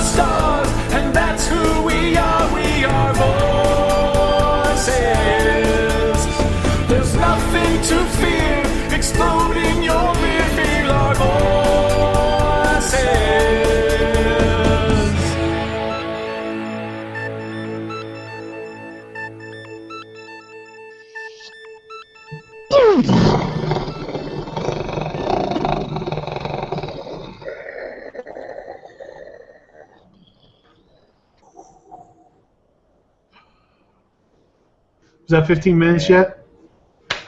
stars, and that's who we are. We are voices. There's nothing to fear. Explode in your rear. Feel our voices. Is that 15 minutes yet?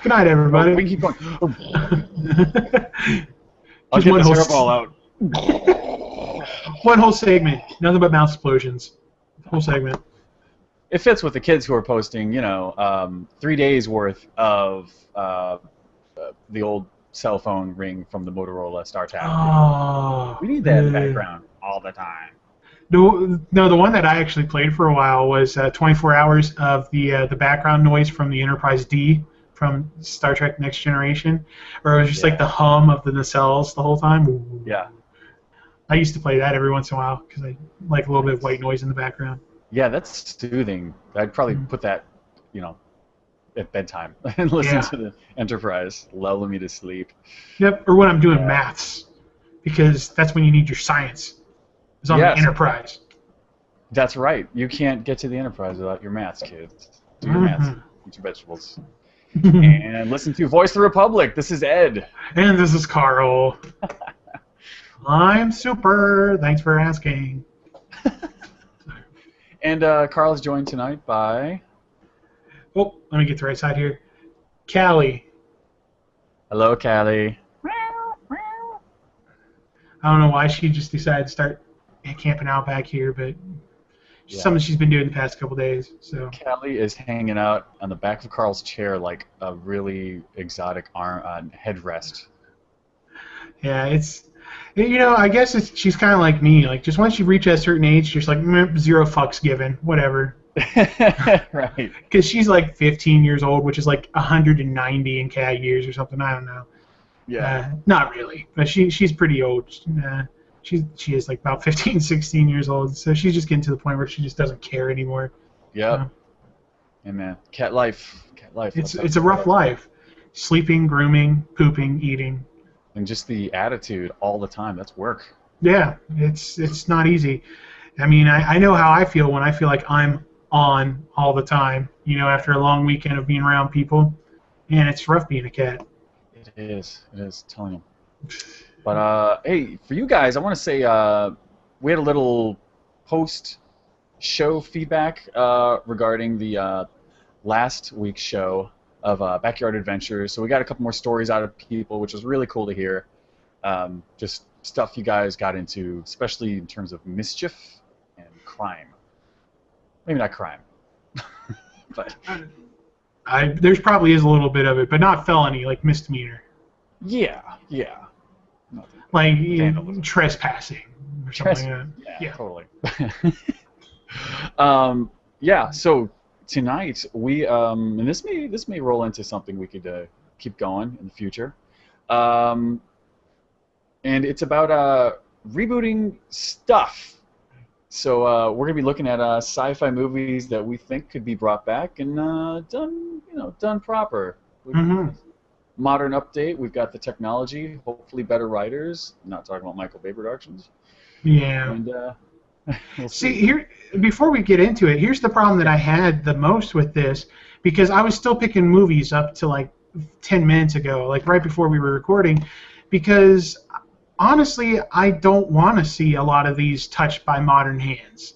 Good night, everybody. Oh, we can keep going. I'll Just get one the whole hairball out. One whole segment. Nothing but mouth explosions. Whole segment. It fits with the kids who are posting, 3 days worth of the old cell phone ring from the Motorola StarTAC. Oh, We need that in the background all the time. No, the one that I actually played for a while was 24 hours of the background noise from the Enterprise D from Star Trek Next Generation, or it was just like the hum of the nacelles the whole time. Ooh. Yeah. I used to play that every once in a while because I like a little bit of white noise in the background. Yeah, that's soothing. I'd probably put that, at bedtime and listen to the Enterprise, lulling me to sleep. Yep, or when I'm doing maths, because that's when you need your science. It's on the Enterprise. That's right. You can't get to the Enterprise without your maths, kids. Do your maths. Eat your vegetables. And listen to Voice of the Republic. This is Ed. And this is Carl. I'm super. Thanks for asking. And Carl is joined tonight by... Oh, let me get the right side here. Callie. Hello, Callie. I don't know why she just decided to start camping out back here, but something she's been doing the past couple days. So Callie is hanging out on the back of Carl's chair like a really exotic headrest. Yeah, I guess she's kind of like me. Like, just once you reach a certain age, you're just like, zero fucks given, whatever. Right. Because she's like 15 years old, which is like 190 in cat years or something. I don't know. Yeah. Not really, but she's pretty old. She is like about 15, 16 years old, so she's just getting to the point where she just doesn't care anymore. Yep. Yeah, man. Cat life. It's a rough life. Sleeping, grooming, pooping, eating. And just the attitude all the time. That's work. Yeah, it's not easy. I mean, I know how I feel when I feel like I'm on all the time, after a long weekend of being around people. And it's rough being a cat. It is, telling you. But, hey, for you guys, I want to say we had a little post-show feedback regarding the last week's show of Backyard Adventures. So we got a couple more stories out of people, which was really cool to hear. Just stuff you guys got into, especially in terms of mischief and crime. Maybe not crime, but... There's probably is a little bit of it, but not felony, like misdemeanor. Yeah. Like trespassing or something like that. Yeah, totally. So tonight we and this may roll into something we could keep going in the future, and it's about rebooting stuff. So we're gonna be looking at sci-fi movies that we think could be brought back and done proper. Modern update. We've got the technology. Hopefully, better writers. I'm not talking about Michael Bay Productions. Yeah. And we'll see here. Before we get into it, here's the problem that I had the most with this, because I was still picking movies up to like 10 minutes ago, like right before we were recording, because honestly, I don't want to see a lot of these touched by modern hands.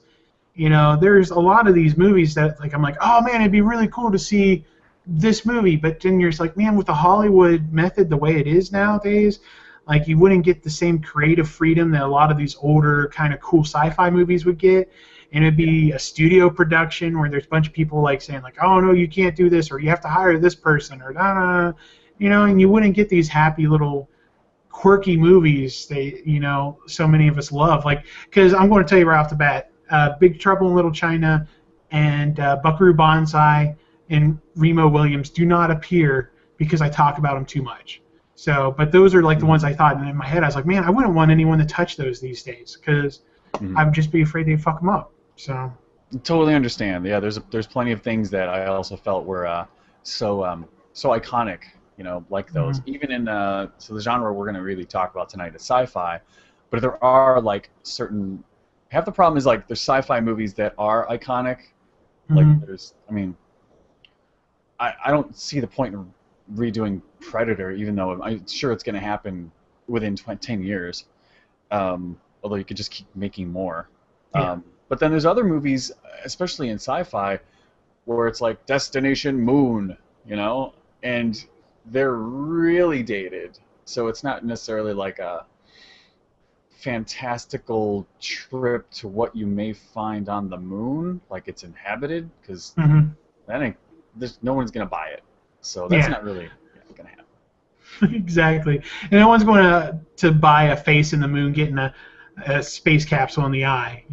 There's a lot of these movies that I'm like, oh man, it'd be really cool to see this movie, but then you're just like, man, with the Hollywood method the way it is nowadays, like you wouldn't get the same creative freedom that a lot of these older kind of cool sci-fi movies would get, and it'd be a studio production where there's a bunch of people like saying like, oh no, you can't do this, or you have to hire this person, or and you wouldn't get these happy little quirky movies that so many of us love. Like, because I'm going to tell you right off the bat, Big Trouble in Little China and Buckaroo Banzai and Remo Williams do not appear because I talk about them too much. So, but those are like the ones I thought, and in my head I was like, man, I wouldn't want anyone to touch those these days, because I would just be afraid they'd fuck them up. So. Totally understand. Yeah, there's plenty of things that I also felt were so iconic, like those. Even in so the genre we're going to really talk about tonight is sci-fi, but there are like certain. Half the problem is like there's sci-fi movies that are iconic. Like I don't see the point in redoing Predator, even though I'm sure it's going to happen within 10 years. Although you could just keep making more. Yeah. But then there's other movies, especially in sci-fi, where it's like Destination Moon, and they're really dated. So it's not necessarily like a fantastical trip to what you may find on the moon, like it's inhabited, because no one's going to buy it. So that's not really going to happen. Exactly. And no one's going to buy a face in the moon getting a space capsule in the eye.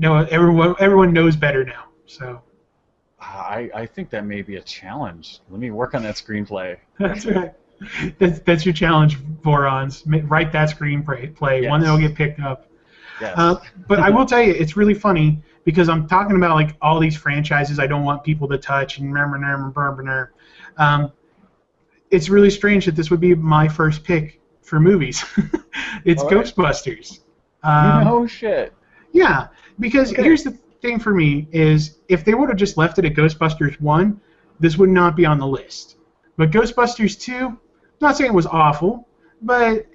Everyone knows better now. So I think that may be a challenge. Let me work on that screenplay. That's right. That's your challenge, Vorons. Write that screenplay, Yes. one that'll get picked up. Yes. But I will tell you, it's really funny because I'm talking about like all these franchises I don't want people to touch and it's really strange that this would be my first pick for movies. It's All right. Ghostbusters. No shit. Yeah, because here's the thing for me is if they would have just left it at Ghostbusters 1, this would not be on the list. But Ghostbusters 2, not saying it was awful, but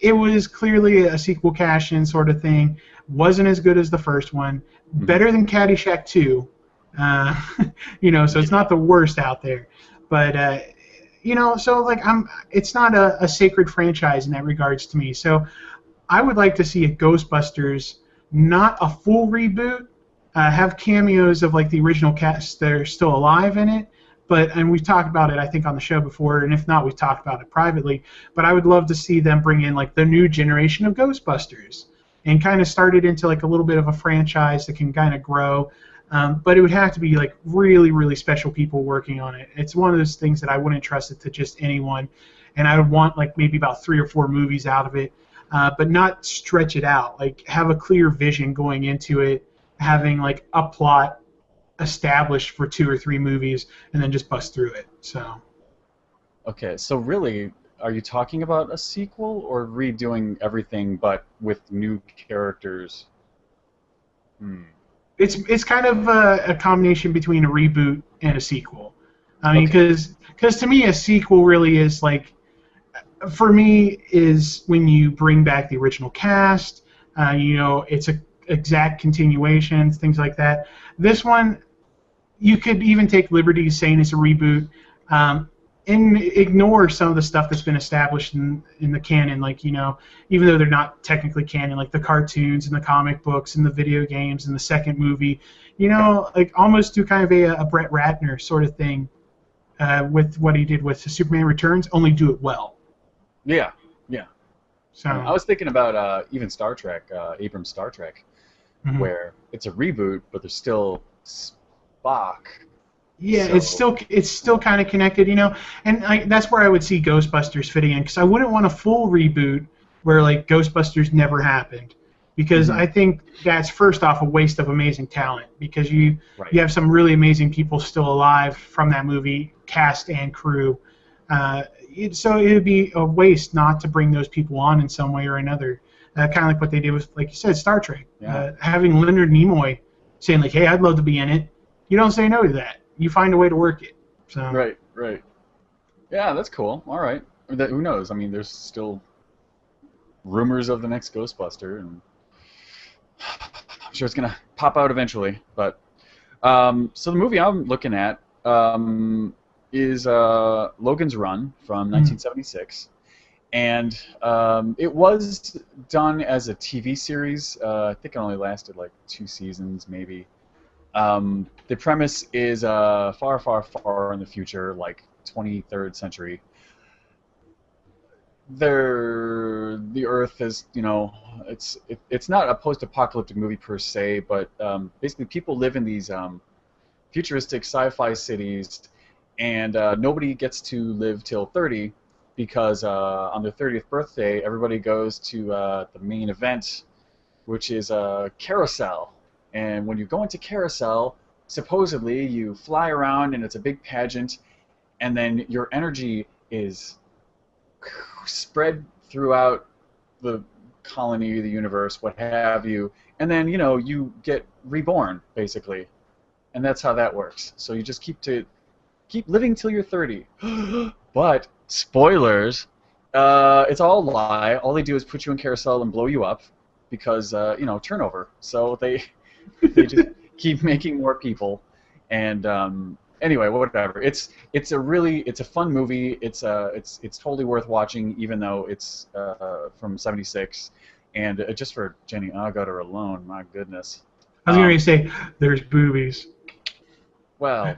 it was clearly a sequel cash-in sort of thing. Wasn't as good as the first one. Better than Caddyshack 2. So it's not the worst out there. But, so like it's not a sacred franchise in that regards to me. So I would like to see a Ghostbusters, not a full reboot, have cameos of like the original cast that are still alive in it. And we've talked about it, I think, on the show before, and if not, we've talked about it privately. But I would love to see them bring in like the new generation of Ghostbusters and kind of start it into like a little bit of a franchise that can kind of grow. But it would have to be like really, really special people working on it. It's one of those things that I wouldn't trust it to just anyone, and I would want like maybe about 3 or 4 movies out of it, but not stretch it out. Like have a clear vision going into it, having like a plot established for 2 or 3 movies, and then just bust through it. So. Okay, so really, are you talking about a sequel or redoing everything but with new characters? It's kind of a combination between a reboot and a sequel. I mean, because to me a sequel really is like, for me, is when you bring back the original cast. It's a exact continuation, things like that. This one, you could even take liberties saying it's a reboot, and ignore some of the stuff that's been established in the canon, like, even though they're not technically canon, like the cartoons and the comic books and the video games and the second movie, like almost do kind of a Brett Ratner sort of thing with what he did with Superman Returns, only do it well. Yeah. So I was thinking about even Star Trek, Abrams' Star Trek, where it's a reboot, but there's still Spock. Yeah, So- it's still kind of connected, and that's where I would see Ghostbusters fitting in, because I wouldn't want a full reboot where like Ghostbusters never happened, because I think that's first off a waste of amazing talent, because you have some really amazing people still alive from that movie, cast and crew. So it would be a waste not to bring those people on in some way or another, kind of like what they did with, like you said, Star Trek. Having Leonard Nimoy saying like, "Hey, I'd love to be in it," you don't say no to that. You find a way to work it. So. Right. Yeah, that's cool. All right. Who knows? I mean, there's still rumors of the next Ghostbuster, and I'm sure it's gonna pop out eventually. But so the movie I'm looking at is Logan's Run from 1976, and it was done as a TV series. I think it only lasted like 2 seasons, maybe. The premise is far, far, far in the future, like 23rd century. The Earth is, it's not a post-apocalyptic movie per se, but basically people live in these futuristic sci-fi cities, and nobody gets to live till 30 because on their 30th birthday, everybody goes to the main event which is a carousel. And when you go into carousel, supposedly you fly around and it's a big pageant, and then your energy is spread throughout the colony, the universe, what have you, and then you get reborn basically, and that's how that works. So you just keep living till you're 30. But spoilers, it's all a lie. All they do is put you in carousel and blow you up because turnover. So they just keep making more people, and anyway, whatever. It's a fun movie. It's totally worth watching, even though it's from '76, and just for Jenny Agutter alone, my goodness. I was going to say there's boobies. Well,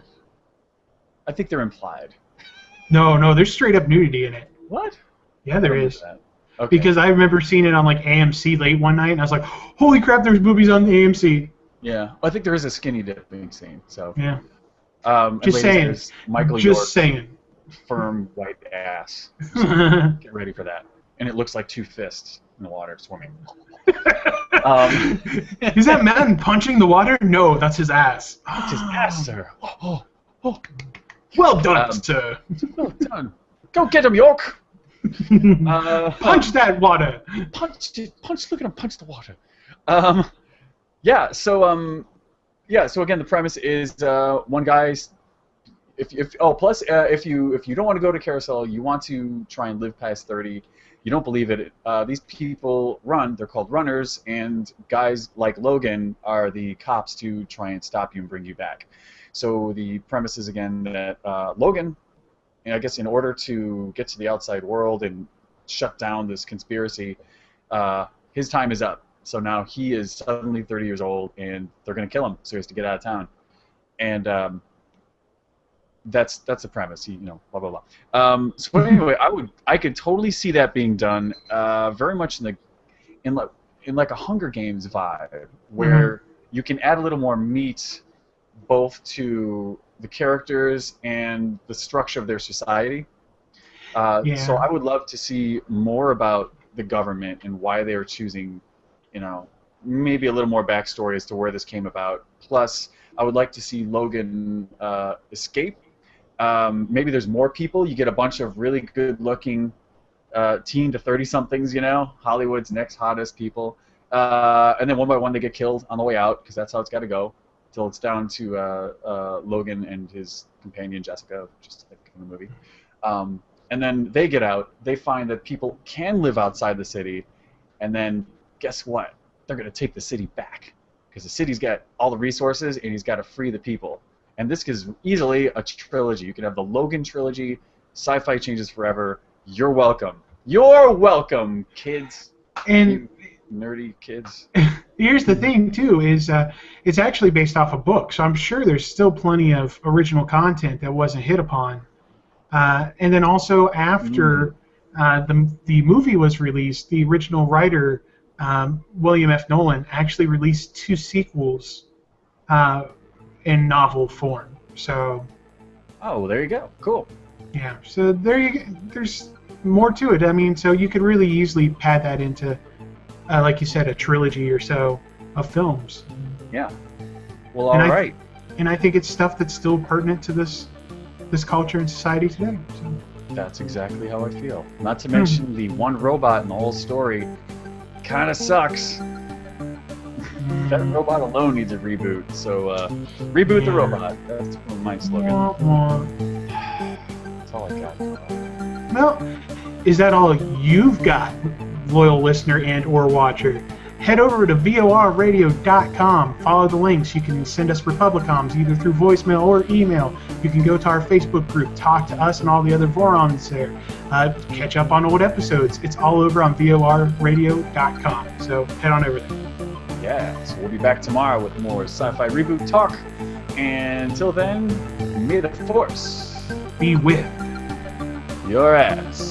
I think they're implied. No, there's straight up nudity in it. What? Yeah, there is. Okay. Because I remember seeing it on like AMC late one night, and I was like, "Holy crap! There's boobies on the AMC." Yeah, I think there is a skinny dipping scene. So. Yeah. Just saying. Michael York, saying. Firm white ass. So get ready for that. And it looks like two fists in the water swimming. Is that man punching the water? No, that's his ass. That's his ass, sir. Oh. Well done, sir. Well done. Go get him, York. Punch that water. Punch! Look at him punch the water. So again, the premise is one guy's. If you don't want to go to carousel, you want to try and live past 30. You don't believe it. These people run. They're called runners, and guys like Logan are the cops to try and stop you and bring you back. So the premise is again that Logan, I guess, in order to get to the outside world and shut down this conspiracy, his time is up. So now he is suddenly 30 years old, and they're going to kill him. So he has to get out of town, and that's the premise. Blah blah blah. So anyway, I could totally see that being done, very much in like a Hunger Games vibe, where you can add a little more meat, both to the characters and the structure of their society. So I would love to see more about the government and why they are choosing. Maybe a little more backstory as to where this came about. Plus, I would like to see Logan escape. Maybe there's more people. You get a bunch of really good-looking teen to 30-somethings, Hollywood's next hottest people. And then one by one they get killed on the way out, because that's how it's got to go, till it's down to Logan and his companion Jessica, just like in the movie. And then they get out. They find that people can live outside the city, and then guess what? They're going to take the city back, because the city's got all the resources, and he's got to free the people. And this is easily a trilogy. You could have the Logan trilogy, Sci-Fi Changes Forever. You're welcome. You're welcome, kids. And nerdy kids. Here's the thing, too, is it's actually based off a book, so I'm sure there's still plenty of original content that wasn't hit upon. And then also after the movie was released, the original writer, William F. Nolan, actually released 2 sequels in novel form. So. Oh, there you go. Cool. Yeah. So there's more to it. I mean, so you could really easily pad that into, like you said, a trilogy or so of films. Yeah. Well, all right. And I think it's stuff that's still pertinent to this culture and society today. So. That's exactly how I feel. Not to mention the one robot in the whole story kind of sucks. That robot alone needs a reboot. So reboot the robot. That's my slogan. That's all I got. Well, is that all you've got, loyal listener and or watcher? Head over to vorradio.com. Follow the links. You can send us Republicoms either through voicemail or email. You can go to our Facebook group, talk to us and all the other Vorons there. Catch up on old episodes. It's all over on vorradio.com. So head on over there. Yeah, so we'll be back tomorrow with more Sci-Fi Reboot talk. And until then, may the Force be with your ass.